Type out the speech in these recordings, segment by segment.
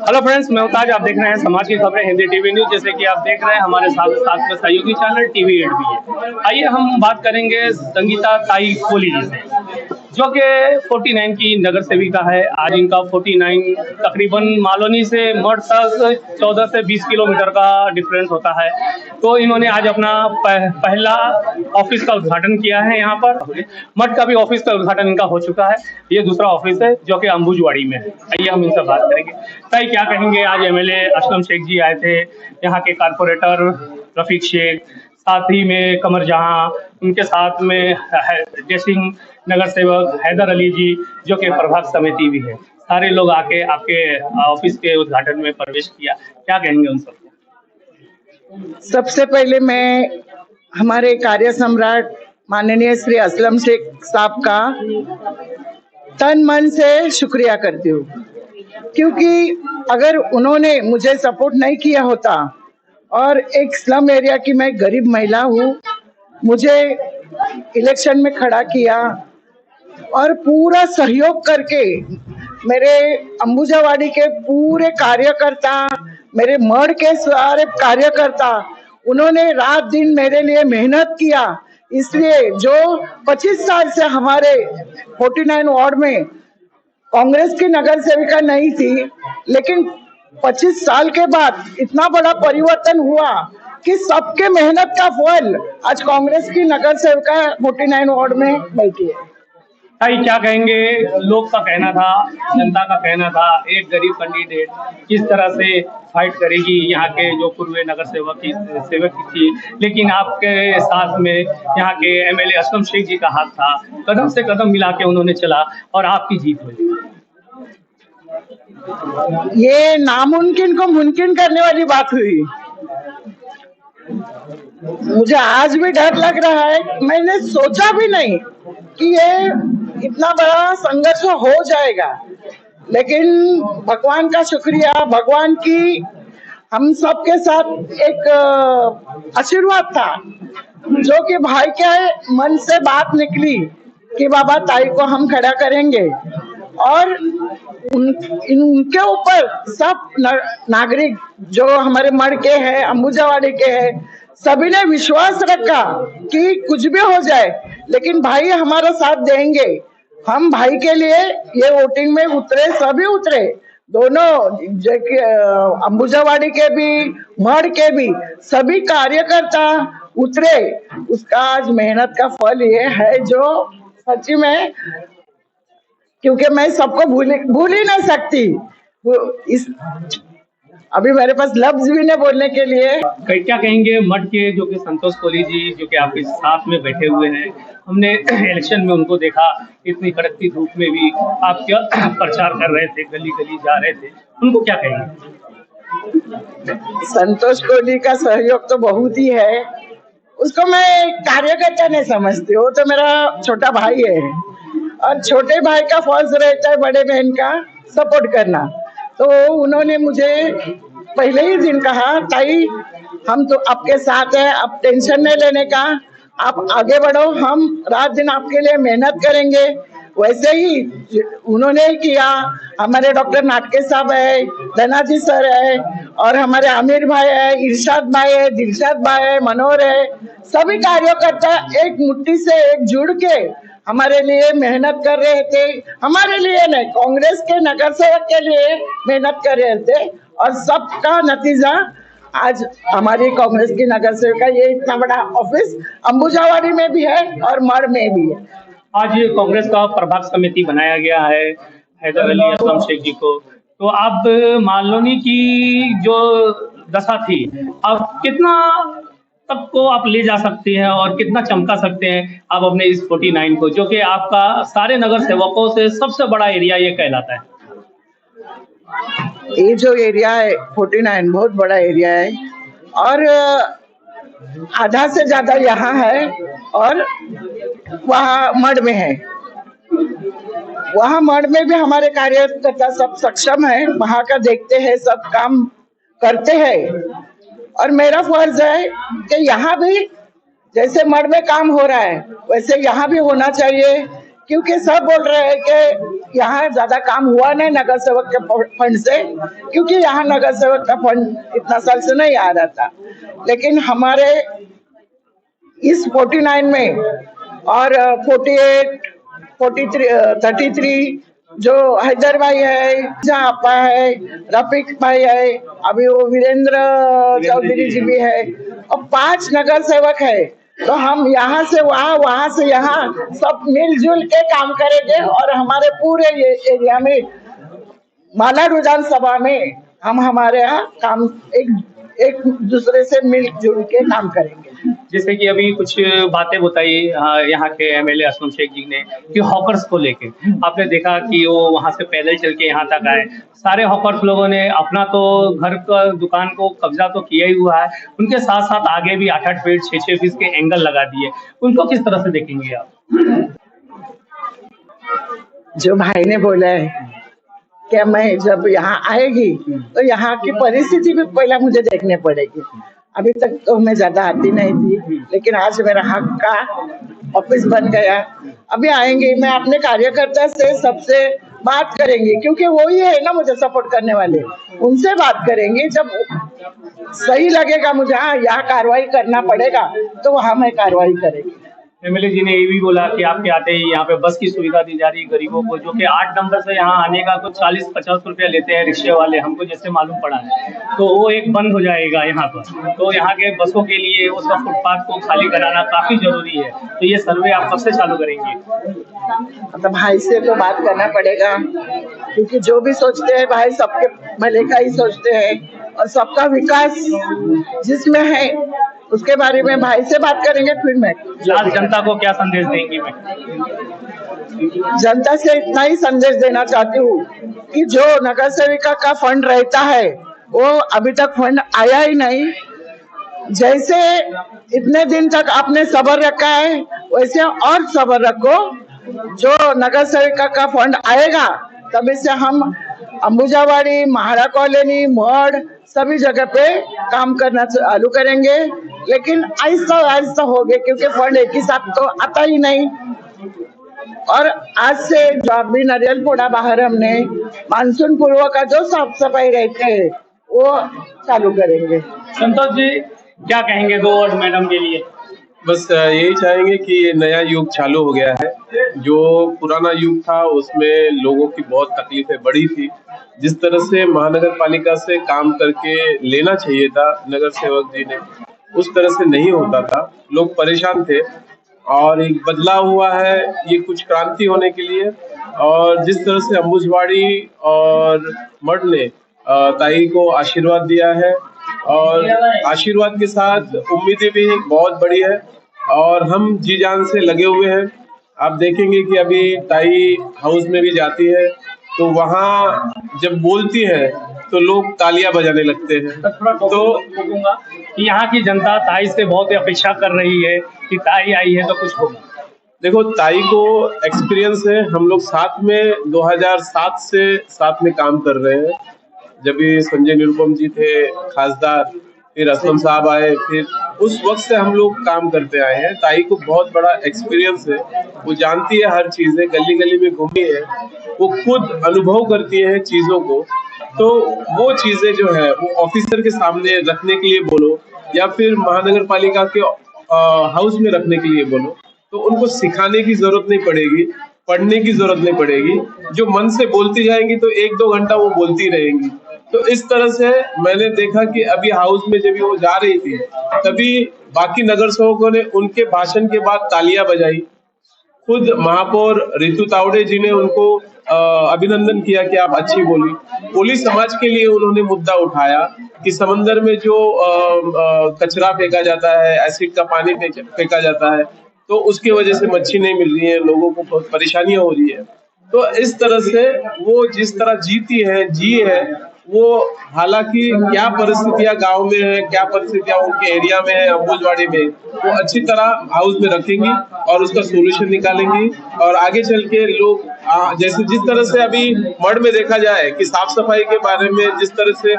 Hello friends, मैं उताज। आप देख रहे हैं समाज की खबरें हिंदी टीवी न्यूज। जैसे कि आप देख रहे हैं, हमारे साथ साथ में सहयोगी चैनल टीवी 8 भी है। आइए हम बात करेंगे संगीता ताई कोहली जी से, जो कि 49 की नगर सेविका है। आज इनका 49 तकरीबन मालोनी से मठ तक 14 से 20 किलोमीटर का डिफरेंस होता है। तो इन्होंने आज अपना पहला ऑफिस का उद्घाटन किया है। यहाँ पर मठ का भी ऑफिस का उद्घाटन इनका हो चुका है। ये दूसरा ऑफिस है जो कि अंबुजवाड़ी में है। आइए हम इनसे बात करेंगे। ताई, क्या कहेंगे? आज एमएलए असलम शेख जी आए थे, यहाँ के कारपोरेटर रफीक शेख, साथ ही में कमर जहां, उनके साथ में जयसिंह नगर सेवक हैदर अली जी, जो कि प्रभाग समिति भी है। सारे लोग आके आपके ऑफिस के उद्घाटन में प्रवेश किया। क्या कहेंगे उन सबको? सबसे पहले मैं हमारे कार्य सम्राट माननीय श्री असलम शेख साहब का तन मन से शुक्रिया करती हूँ, क्योंकि अगर उन्होंने मुझे सपोर्ट नहीं किया होता और एक स्लम एरिया की मैं गरीब महिला हूँ, मुझे इलेक्शन में खड़ा किया और पूरा सहयोग करके मेरे अंबुजावाड़ी के पूरे कार्यकर्ता, मेरे मठ के सारे कार्यकर्ता, उन्होंने रात दिन मेरे लिए मेहनत किया। इसलिए जो 25 साल से हमारे 49 वार्ड में कांग्रेस की नगर सेविका नहीं थी, लेकिन 25 साल के बाद इतना बड़ा परिवर्तन हुआ कि सबके मेहनत का फल आज कांग्रेस की नगर सेविका 49 वार्ड में बैठी है। भाई, क्या कहेंगे? लोग का कहना था, जनता का कहना था, एक गरीब कैंडिडेट किस तरह से फाइट करेगी यहाँ के जो पूर्व नगर सेवक थी, लेकिन आपके साथ में यहाँ के एमएलए असलम शेख जी का हाथ था। कदम से कदम मिला के उन्होंने चला और आपकी जीत हुई। ये नामुमकिन को मुमकिन करने वाली बात हुई। मुझे आज भी डर लग रहा है। मैंने सोचा भी नहीं कि ये इतना बड़ा संघर्ष हो जाएगा, लेकिन भगवान का शुक्रिया, भगवान की हम सबके साथ एक आशीर्वाद था, जो कि भाई के मन से बात निकली कि बाबा ताई को हम खड़ा करेंगे। और इनके ऊपर सब नागरिक जो हमारे मठ के हैं, अंबुजावाड़ी के हैं, सभी ने विश्वास रखा कि कुछ भी हो जाए, लेकिन भाई हमारा साथ देंगे। हम भाई के लिए ये वोटिंग में उतरे, सभी उतरे, दोनों अंबुजावाड़ी के भी, मठ के भी सभी कार्यकर्ता उतरे। उसका आज मेहनत का फल ये है, जो सच्ची में, क्योंकि मैं सबको भूल ही नहीं सकती। अभी मेरे पास लफ्ज भी नहीं बोलने के लिए। क्या कहेंगे मठ के जो कि संतोष कोहली जी, जो कि आपके साथ में बैठे हुए हैं? हमने इलेक्शन में उनको देखा, इतनी कड़कती धूप में भी आप क्या प्रचार कर रहे थे, गली गली जा रहे थे। उनको क्या कहेंगे? संतोष कोहली का सहयोग तो बहुत ही है। उसको मैं कार्यकर्ता नहीं समझती, वो तो मेरा छोटा भाई है और छोटे भाई का फर्ज रहता है बड़े बहन का सपोर्ट करना। तो उन्होंने मुझे पहले ही दिन कहा, ताई हम तो आपके साथ हैं, आप टेंशन नहीं लेने का, आप आगे बढ़ो, हम रात दिन आपके लिए मेहनत करेंगे। वैसे ही उन्होंने किया। हमारे डॉक्टर नाटके साहब है, धनाजी सर है, और हमारे आमिर भाई है, इरशाद भाई है, दिलशाद भाई है, मनोहर है, सभी कार्यकर्ता एक मुट्ठी से एक जुड़ के हमारे लिए मेहनत कर रहे थे। हमारे लिए नहीं, कांग्रेस के नगर सेवक के लिए मेहनत कर रहे थे, और सबका नतीजा आज हमारी कांग्रेस की नगर सेविका ये इतना बड़ा ऑफिस अंबुजावाड़ी में भी है और मठ में भी है। आज कांग्रेस का प्रभाग समिति बनाया गया है हैदर अली असलम शेख जी को। तो आप मालोनी की जो दशा थी, अब कितना तक को आप ले जा सकते हैं और कितना चमका सकते हैं आप अपने इस 49 को, जो कि आपका सारे नगर सेवकों से सबसे बड़ा एरिया ये कहलाता है? ये जो एरिया है 49 बहुत बड़ा एरिया है, और आधा से ज्यादा यहाँ है और वहाँ मठ में है। वहाँ मठ में भी हमारे कार्यकर्ता सब सक्षम है, वहाँ का देखते हैं, सब काम करते हैं। और मेरा फर्ज है कि यहाँ भी जैसे मठ में काम हो रहा है वैसे यहाँ भी होना चाहिए, क्योंकि सब बोल रहे हैं कि यहाँ ज्यादा काम हुआ नहीं नगर सेवक के फंड से, क्योंकि यहाँ नगर सेवक का फंड इतना साल से नहीं आ रहा था। लेकिन हमारे इस 49 में और 48, 43, 33 जो हैदर भाई है, आपा है, रफीक भाई है, अभी वो वीरेंद्र चौधरी जी भी है, और 5 नगर सेवक है। तो हम यहाँ से वहाँ, वहाँ से यहाँ सब मिलजुल के काम करेंगे और हमारे पूरे एरिया में माला रुझान सभा में हम हमारे यहाँ काम एक दूसरे से मिलजुल के काम करेंगे। जैसे कि अभी कुछ बातें बताई यहाँ के एमएलए असलम शेख जी ने कि हॉकर्स को लेके आपने देखा कि वो वहाँ से पैदल चल के यहाँ तक आए। सारे हॉकर्स लोगों ने अपना तो घर का दुकान को कब्जा तो किया ही हुआ है, उनके साथ साथ आगे भी 8-8 फीट 6-6 फीट के एंगल लगा दिए। उनको किस तरह से देखेंगे आप? जो भाई ने बोला है क्या मैं जब यहाँ आएगी तो यहाँ की परिस्थिति भी पहला मुझे देखने पड़ेगी। अभी तक तो मैं ज्यादा आती नहीं थी, लेकिन आज मेरा हक का ऑफिस बन गया। अभी आएंगे, मैं अपने कार्यकर्ता से सबसे बात करेंगे, क्योंकि वो ही है ना मुझे सपोर्ट करने वाले, उनसे बात करेंगे। जब सही लगेगा मुझे हाँ यहाँ कार्रवाई करना पड़ेगा तो वहाँ मैं कार्रवाई करेंगी। एमएलए जी ने ये भी बोला कि आपके आते ही यहाँ पे बस की सुविधा दी जा रही है गरीबों को, जो कि 8 नंबर से यहाँ आने का कुछ 40-50 रुपया लेते हैं रिक्शे वाले, हमको जैसे मालूम पड़ा है। तो वो एक बंद हो जाएगा यहाँ पर, तो यहाँ के बसों के लिए उसका फुटपाथ को खाली कराना काफी जरूरी है। तो ये सर्वे आप कब से चालू करेंगे? मतलब भाई से तो बात करना पड़ेगा, क्योंकि जो भी सोचते हैं भाई सबके भले का ही सोचते हैं और सबका विकास जिसमें है उसके बारे में भाई से बात करेंगे। फिर मैं आज जनता को क्या संदेश देंगी? मैं जनता से इतना ही संदेश देना चाहती हूँ कि जो नगर सेविका का फंड रहता है वो अभी तक फंड आया ही नहीं। जैसे इतने दिन तक आपने सब्र रखा है वैसे और सब्र रखो, जो नगर सेविका का फंड आएगा तभी से हम अंबुजावाड़ी, महारा कॉलोनी, मोड़ सभी जगह पे काम करना चालू करेंगे। लेकिन आहिस्ता आहिस्ता हो गए, क्योंकि फंड एक ही साथ तो आता ही नहीं। और आज से जो अभी नरियलपोड़ा बाहर हमने मानसून पूर्व का जो साफ सफाई रहते है वो चालू करेंगे। संतोष जी क्या कहेंगे 2 वर्ड मैडम के लिए? बस यही चाहेंगे कि ये नया युग चालू हो गया है। जो पुराना युग था उसमें लोगों की बहुत तकलीफें बड़ी थी। जिस तरह से महानगर पालिका से काम करके लेना चाहिए था नगर सेवक जी ने, उस तरह से नहीं होता था, लोग परेशान थे। और एक बदलाव हुआ है, ये कुछ क्रांति होने के लिए। और जिस तरह से अंबुजवाड़ी और मठ ने ताई को आशीर्वाद दिया है, और आशीर्वाद के साथ उम्मीदें भी बहुत बड़ी है और हम जी जान से लगे हुए हैं। आप देखेंगे कि अभी ताई हाउस में भी जाती है तो वहाँ जब बोलती है तो लोग तालियां बजाने लगते हैं। तो बोलूंगा कि यहाँ की जनता ताई से बहुत अपेक्षा कर रही है कि ताई आई है तो कुछ होगा। देखो, ताई को एक्सपीरियंस है, हम लोग साथ में 2007 से साथ में काम कर रहे हैं। जब भी संजय निरुपम जी थे खासदार, फिर असलम साहब आए, फिर उस वक्त से हम लोग काम करते आए हैं। ताई को बहुत बड़ा एक्सपीरियंस है, वो जानती है हर चीजें, गली गली में घूमी है, वो खुद अनुभव करती है चीजों को। तो वो चीजें जो है वो ऑफिसर के सामने रखने के लिए बोलो या फिर महानगर पालिका के हाउस में रखने के लिए बोलो, तो उनको सिखाने की जरूरत नहीं पड़ेगी, पढ़ने की जरूरत नहीं पड़ेगी। जो मन से बोलती जाएंगी तो 1-2 घंटा वो बोलती रहेंगी। तो इस तरह से मैंने देखा कि अभी हाउस में जब वो जा रही थी तभी बाकी नगर सेवकों ने उनके भाषण के बाद तालियां बजाई। खुद महापौर रितु तावड़े जी ने उनको अभिनंदन किया कि आप अच्छी बोली। पुलिस समाज के लिए उन्होंने मुद्दा उठाया कि समंदर में जो कचरा फेंका जाता है, एसिड का पानी फेंका जाता है, तो उसकी वजह से मच्छी नहीं मिल रही है, लोगों को बहुत परेशानियां हो रही है। तो इस तरह से वो जिस तरह जीती है, जी है, वो हालांकि क्या परिस्थितियां गांव में है, क्या परिस्थितियां उनके एरिया में है, अंबुजवाड़ी में, वो अच्छी तरह हाउस में रखेंगी और उसका सोल्यूशन निकालेंगी। और आगे चल के लोग जैसे जिस तरह से अभी मठ में देखा जाए कि साफ सफाई के बारे में जिस तरह से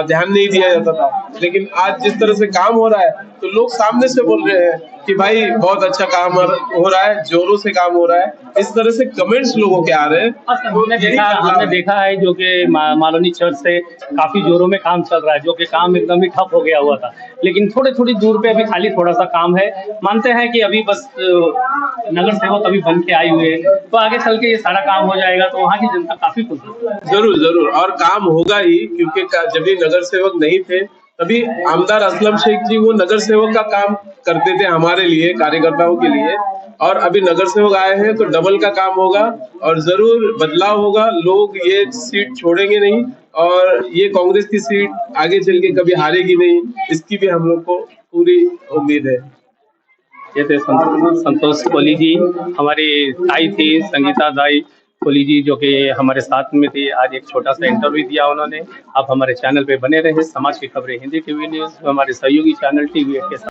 ध्यान नहीं दिया जाता था, लेकिन आज जिस तरह से काम हो रहा है तो लोग सामने से बोल रहे हैं कि भाई बहुत अच्छा काम हो रहा है, जोरों से काम हो रहा है, इस तरह से कमेंट्स लोगों के आ रहे हैं। हमने देखा है जो कि मालोनी चर्च से काफी जोरों में काम चल रहा है, जो कि काम एकदम ही ठप हो गया हुआ था, लेकिन थोड़ी दूर पे अभी खाली थोड़ा सा काम है। मानते हैं कि अभी बस नगर सेवक अभी बन के आए हुए हैं, तो आगे चल के ये सारा काम हो जाएगा, तो वहाँ की जनता काफी खुश है। जरूर जरूर, और काम होगा ही, क्योंकि जब भी नगर सेवक नहीं थे तभी आमदार असलम शेख जी वो नगर सेवक का काम करते थे हमारे लिए, कार्यकर्ताओं के लिए, और अभी नगर सेवक आए हैं तो डबल का काम होगा और जरूर बदलाव होगा। लोग ये सीट छोड़ेंगे नहीं और ये कांग्रेस की सीट आगे चल के कभी हारेगी नहीं, इसकी भी हम लोग को पूरी उम्मीद है। ये थे संतोष कोहली जी, हमारी ताई थी संगीता दाई कोहली जी, जो कि हमारे साथ में थी। आज एक छोटा सा इंटरव्यू दिया उन्होंने। आप हमारे चैनल पे बने रहे, समाज की खबरें हिंदी टीवी न्यूज़, हमारे सहयोगी चैनल TV8 के साथ।